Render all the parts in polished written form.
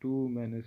2 -2۔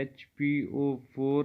HPO4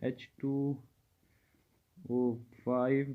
H2O5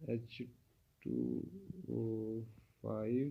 H2O5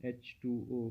H2O۔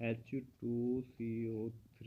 H2CO3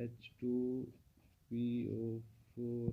H2PO4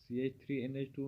CH3NH2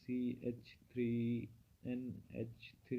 CH3NH3،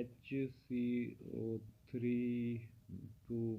HCO3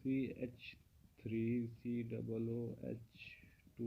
CH3COOH2،